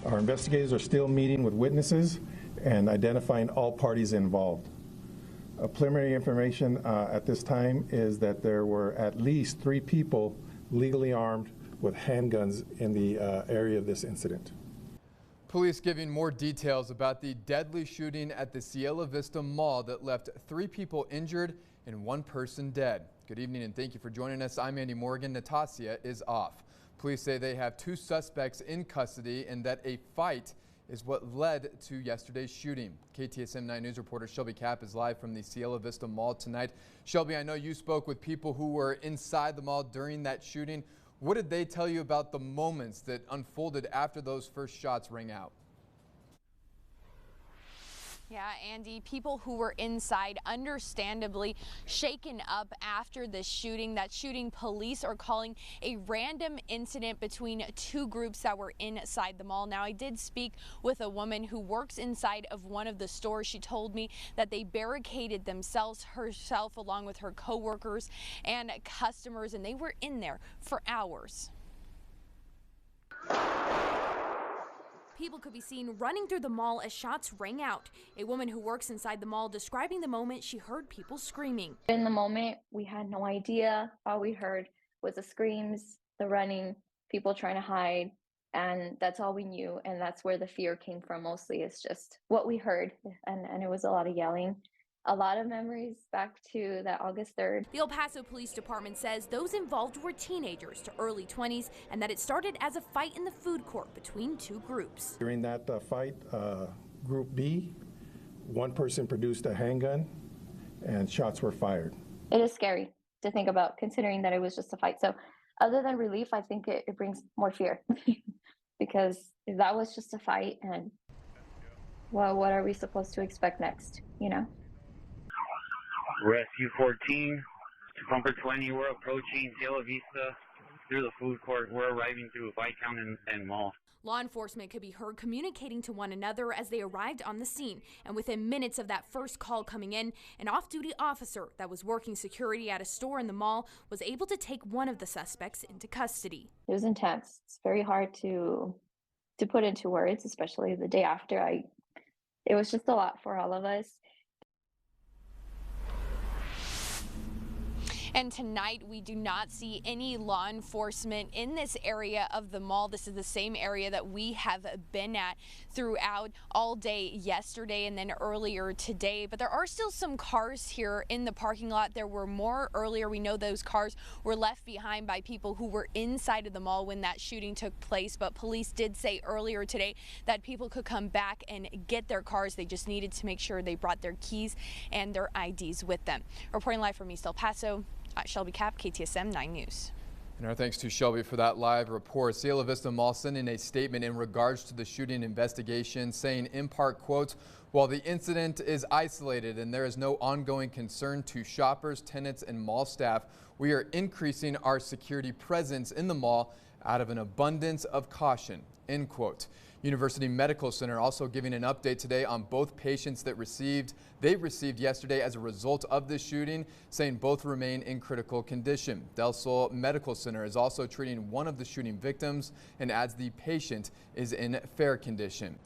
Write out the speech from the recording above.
Our investigators are still meeting with witnesses and identifying all parties involved. Preliminary information at this time is that there were at least 3 people legally armed with handguns in the area of this incident. Police giving more details about the deadly shooting at the Cielo Vista Mall that left 3 people injured and 1 person dead. Good evening and thank you for joining us. I'm Andy Morgan. Natasha is off. Police say they have 2 suspects in custody and that a fight is what led to yesterday's shooting. KTSM 9 News reporter Shelby Kapp is live from the Cielo Vista Mall tonight. Shelby, I know you spoke with people who were inside the mall during that shooting. What did they tell you about the moments that unfolded after those first shots rang out? Yeah, Andy, people who were inside understandably shaken up after the shooting. That shooting police are calling a random incident between 2 groups that were inside the mall. Now, I did speak with a woman who works inside of one of the stores. She told me that they barricaded herself along with her coworkers and customers, and they were in there for hours. People could be seen running through the mall as shots rang out. A woman who works inside the mall describing the moment she heard people screaming. In the moment, we had no idea. All we heard was the screams, the running, people trying to hide, and that's all we knew. And that's where the fear came from mostly. It's just what we heard, and it was a lot of yelling. A lot of memories back to that August 3rd. The El Paso Police Department says those involved were teenagers to early 20s and that it started as a fight in the food court between 2 groups. During that fight, Group B, 1 person produced a handgun and shots were fired. It is scary to think about, considering that it was just a fight. So other than relief, I think it brings more fear because if that was just a fight, and well, what are we supposed to expect next, you know? Rescue 14 to Pumper 20, we're approaching Cielo Vista through the food court. We're arriving through Viscount and Mall. Law enforcement could be heard communicating to one another as they arrived on the scene. And within minutes of that first call coming in, an off-duty officer that was working security at a store in the mall was able to take one of the suspects into custody. It was intense. It's very hard to put into words, especially the day after. It was just a lot for all of us. And tonight, we do not see any law enforcement in this area of the mall. This is the same area that we have been at throughout all day yesterday and then earlier today. But there are still some cars here in the parking lot. There were more earlier. We know those cars were left behind by people who were inside of the mall when that shooting took place. But police did say earlier today that people could come back and get their cars. They just needed to make sure they brought their keys and their IDs with them. Reporting live from East El Paso, Shelby Kapp, KTSM 9 News. And our thanks to Shelby for that live report. Cielo Vista Mall sending a statement in regards to the shooting investigation, saying in part, quote, while the incident is isolated and there is no ongoing concern to shoppers, tenants, and mall staff, we are increasing our security presence in the mall out of an abundance of caution, end quote. University Medical Center also giving an update today on both patients that they received yesterday as a result of this shooting, saying both remain in critical condition. Del Sol Medical Center is also treating one of the shooting victims and adds the patient is in fair condition.